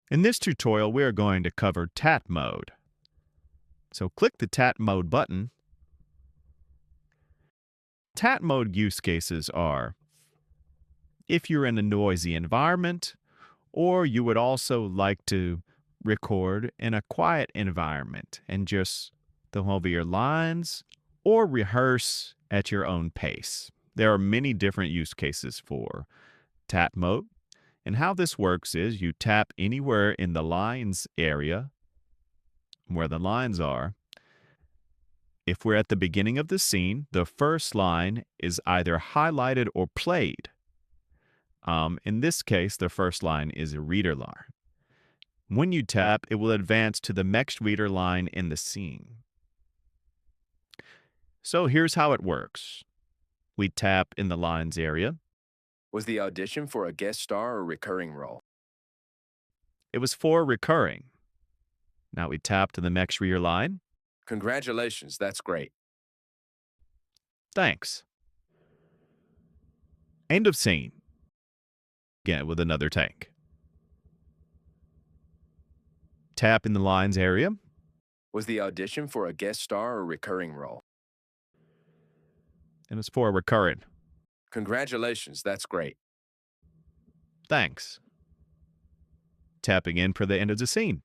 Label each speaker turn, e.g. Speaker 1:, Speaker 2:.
Speaker 1: In this tutorial, we are going to cover TAT mode. So click the TAT mode button. TAT mode use cases are if you're in a noisy environment, or you would also like to record in a quiet environment and just thumb over your lines or rehearse at your own pace. There are many different use cases for TAT mode. And how this works is you tap anywhere in the lines area where the lines are. If we're at the beginning of the scene, the first line is either highlighted or played. In this case, the first line is a reader line. When you tap, it will advance to the next reader line in the scene. So here's how it works. We tap in the lines area.
Speaker 2: Was the audition for a guest star or recurring role?
Speaker 1: It was for recurring. Now we tap to the next reader line.
Speaker 2: Congratulations, that's great.
Speaker 1: Thanks. End of scene. Again with another tank. Tap in the lines area.
Speaker 2: Was the audition for a guest star or recurring role?
Speaker 1: And it's for recurring.
Speaker 2: Congratulations, that's great.
Speaker 1: Thanks. Tapping in for the end of the scene.